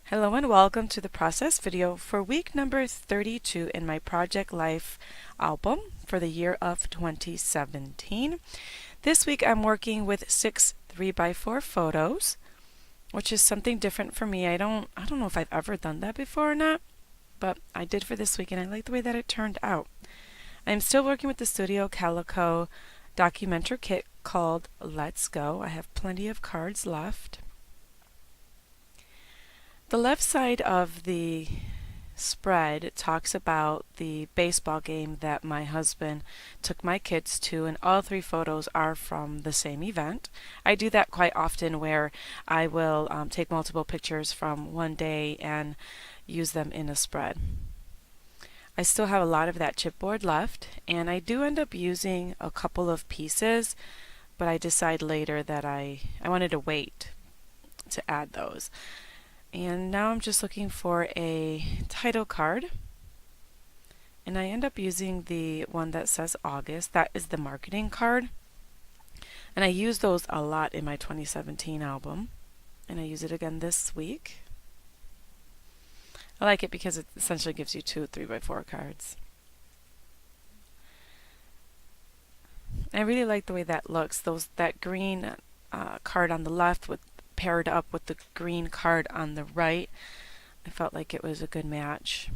Hello and welcome to the process video for week number 32 in my Project Life album for the year of 2017. This week I'm working with 6 3x4 photos, which is something different for me. I don't know if I've ever done that before or not, but I did for this week and I like the way that it turned out. I'm still working with the Studio Calico documentary kit called Let's Go. I have plenty of cards left. The left side of the spread talks about the baseball game that my husband took my kids to, and all 3 photos are from the same event. I do that quite often where I will take multiple pictures from one day and use them in a spread. I still have a lot of that chipboard left, and I do end up using a couple of pieces, but I decide later that I wanted to wait to add those. And now I'm just looking for a title card, and I end up using the one that says August. That is the marketing card, and I use those a lot in my 2017 album, and I use it again this week. I like it because it essentially gives you 2 3x4 cards. I really like the way that looks. That green card on the left with paired up with the green card on the right. I felt like it was a good match.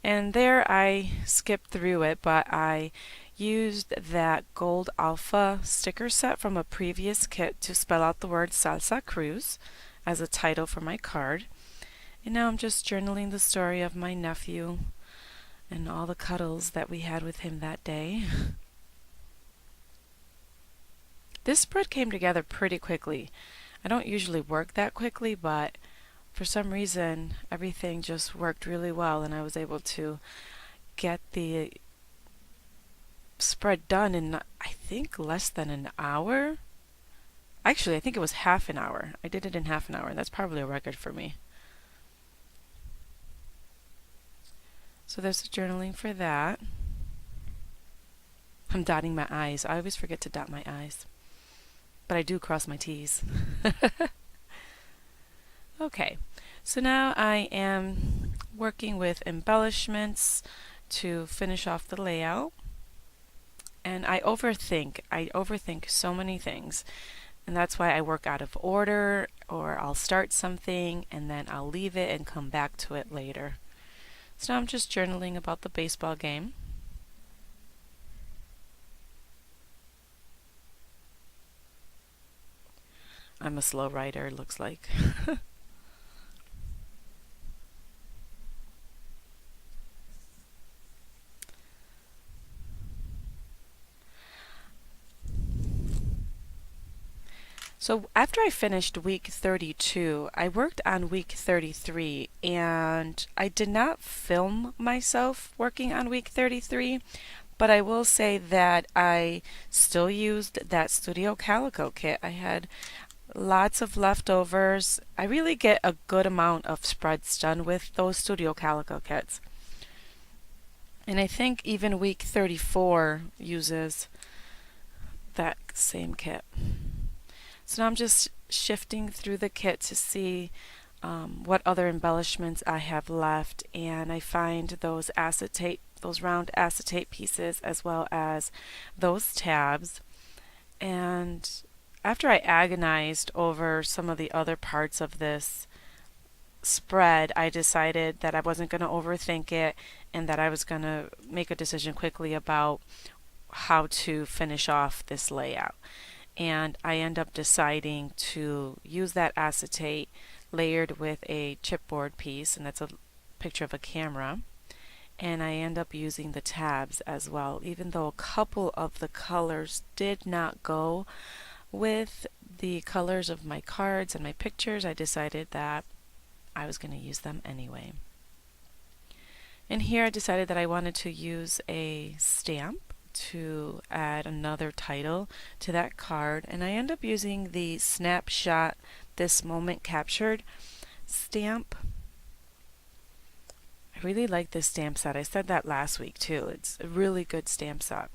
And there I skipped through it, but I used that gold alpha sticker set from a previous kit to spell out the word Salsa Cruz as a title for my card. And now I'm just journaling the story of my nephew and all the cuddles that we had with him that day. This spread came together pretty quickly. I don't usually work that quickly, but for some reason everything just worked really well, and I was able to get the spread done in, I think, less than an hour. Actually, I think it was half an hour. I did it in half an hour, and that's probably a record for me. So there's the journaling for that. I'm dotting my I's. I always forget to dot my I's, but I do cross my T's. Okay, so now I am working with embellishments to finish off the layout. And I overthink so many things. And that's why I work out of order, or I'll start something and then I'll leave it and come back to it later. So now I'm just journaling about the baseball game. I'm a slow writer, it looks like. So after I finished week 32, I worked on week 33, and I did not film myself working on week 33, but I will say that I still used that Studio Calico kit. I had lots of leftovers. I really get a good amount of spreads done with those Studio Calico kits. And I think even week 34 uses that same kit. So now I'm just shifting through the kit to see what other embellishments I have left, and I find those round acetate pieces, as well as those tabs. And after I agonized over some of the other parts of this spread, I decided that I wasn't going to overthink it and that I was going to make a decision quickly about how to finish off this layout. And I end up deciding to use that acetate layered with a chipboard piece, and that's a picture of a camera. And I end up using the tabs as well, even though a couple of the colors did not go with the colors of my cards and my pictures. I decided that I was going to use them anyway. And here I decided that I wanted to use a stamp to add another title to that card, and I end up using the Snapshot This Moment Captured stamp. I really like this stamp set. I said that last week too. It's a really good stamp set.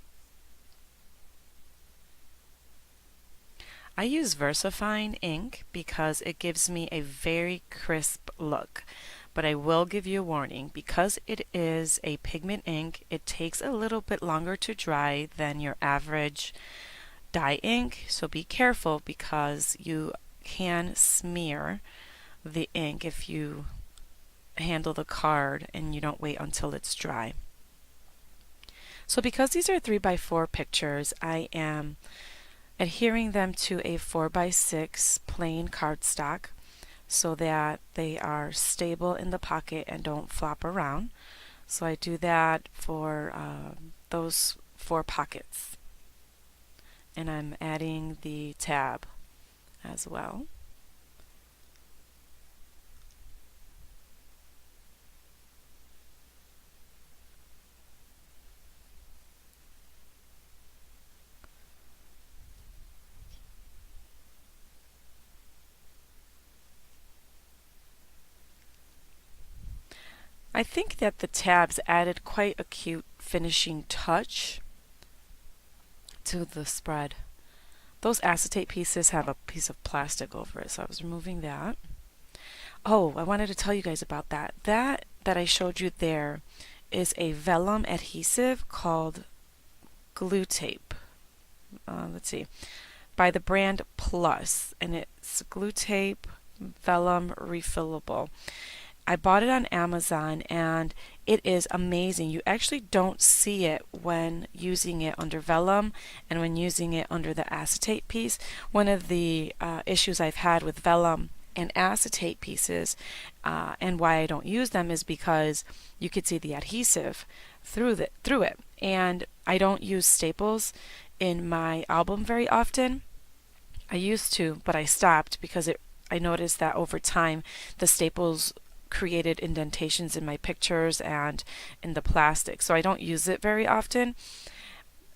I use VersaFine ink because it gives me a very crisp look. But I will give you a warning, because it is a pigment ink, it takes a little bit longer to dry than your average dye ink. So be careful, because you can smear the ink if you handle the card and you don't wait until it's dry. So because these are 3x4 pictures, I am adhering them to a 4x6 plain cardstock so that they are stable in the pocket and don't flop around. So I do that for those 4 pockets. And I'm adding the tab as well. I think that the tabs added quite a cute finishing touch to the spread. Those acetate pieces have a piece of plastic over it, so I was removing that. Oh, I wanted to tell you guys about that. That I showed you there is a vellum adhesive called glue tape. Let's see, by the brand Plus, and it's glue tape vellum refillable. I bought it on Amazon and it is amazing. You actually don't see it when using it under vellum and when using it under the acetate piece. One of the issues I've had with vellum and acetate pieces and why I don't use them is because you could see the adhesive through it. And I don't use staples in my album very often. I used to, but I stopped because I noticed that over time the staples created indentations in my pictures and in the plastic. So I don't use it very often.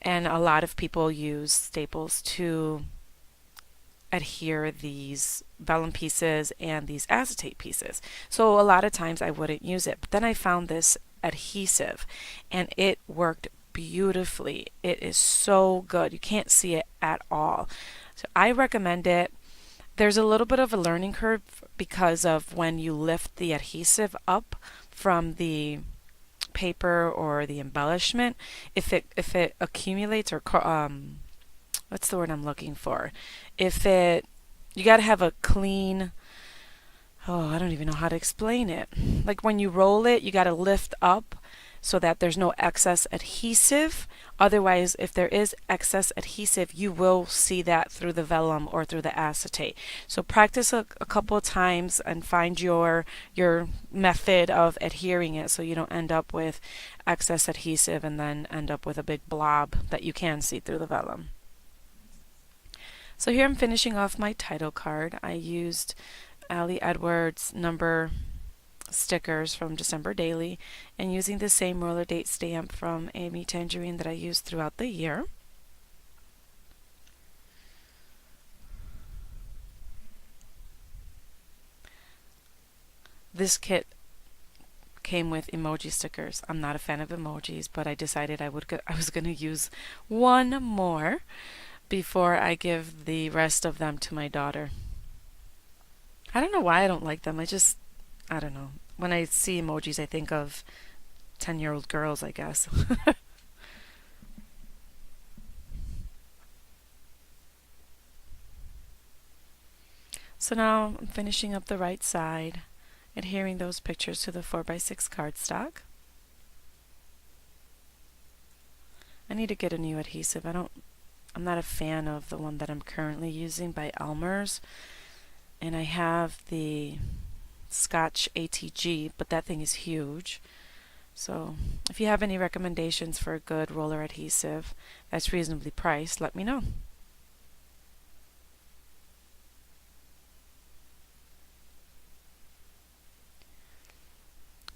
And a lot of people use staples to adhere these vellum pieces and these acetate pieces. So a lot of times I wouldn't use it. But then I found this adhesive and it worked beautifully. It is so good. You can't see it at all. So I recommend it. There's a little bit of a learning curve because of when you lift the adhesive up from the paper or the embellishment, if it accumulates or what's the word I'm looking for? You got to have a clean, oh, I don't even know how to explain it. Like when you roll it, you got to lift up so that there's no excess adhesive. Otherwise, if there is excess adhesive, you will see that through the vellum or through the acetate. So practice a couple of times and find your method of adhering it so you don't end up with excess adhesive and then end up with a big blob that you can see through the vellum. So here I'm finishing off my title card. I used Ali Edwards number stickers from December Daily and using the same roller date stamp from Amy Tangerine that I used throughout the year. This kit came with emoji stickers. I'm not a fan of emojis, but I decided I was going to use one more before I give the rest of them to my daughter. I don't know why I don't like them. I don't know. When I see emojis, I think of 10-year-old girls, I guess. So now I'm finishing up the right side, adhering those pictures to the 4x6 cardstock. I need to get a new adhesive. I'm not a fan of the one that I'm currently using by Elmer's. And I have the Scotch ATG, but that thing is huge. So if you have any recommendations for a good roller adhesive that's reasonably priced, let me know.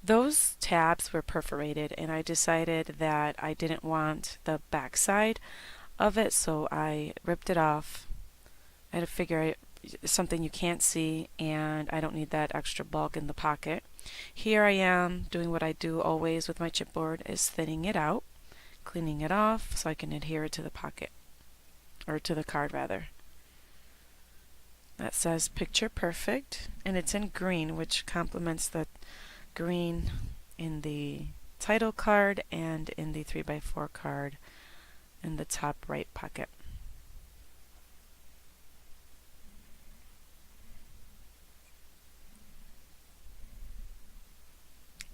Those tabs were perforated and I decided that I didn't want the back side of it, so I ripped it off. I had to figure something you can't see and I don't need that extra bulk in the pocket. Here I am doing what I do always with my chipboard, is thinning it out, cleaning it off so I can adhere it to the pocket, or to the card rather. that says Picture Perfect, and it's in green, which complements the green in the title card and in the 3x4 card in the top right pocket.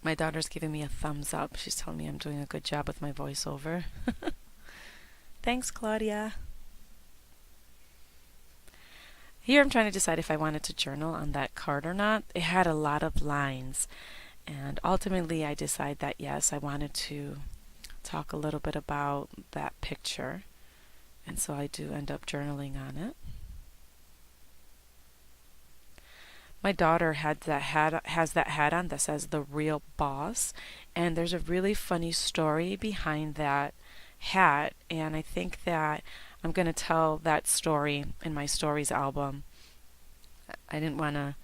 My daughter's giving me a thumbs up. She's telling me I'm doing a good job with my voiceover. Thanks, Claudia. Here I'm trying to decide if I wanted to journal on that card or not. It had a lot of lines, and ultimately I decided that yes, I wanted to talk a little bit about that picture, and so I do end up journaling on it. My daughter has that hat on that says "The Real Boss," and there's a really funny story behind that hat, and I think that I'm going to tell that story in my stories album. I didn't want to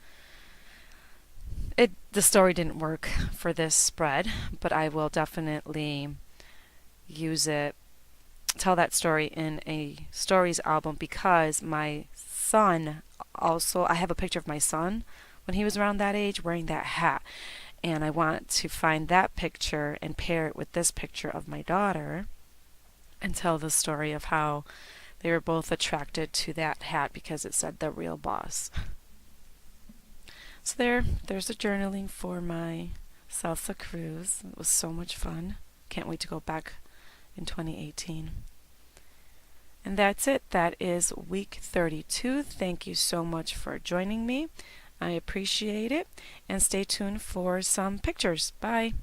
the story didn't work for this spread, but I will definitely use it, tell that story in a stories album, because my son also, I have a picture of my son when he was around that age wearing that hat, and I want to find that picture and pair it with this picture of my daughter and tell the story of how they were both attracted to that hat because it said "The Real Boss." So there's the journaling for my salsa cruise. It was so much fun. Can't wait to go back in 2018. And that's it. That is week 32. Thank you so much for joining me. I appreciate it. And stay tuned for some pictures. Bye.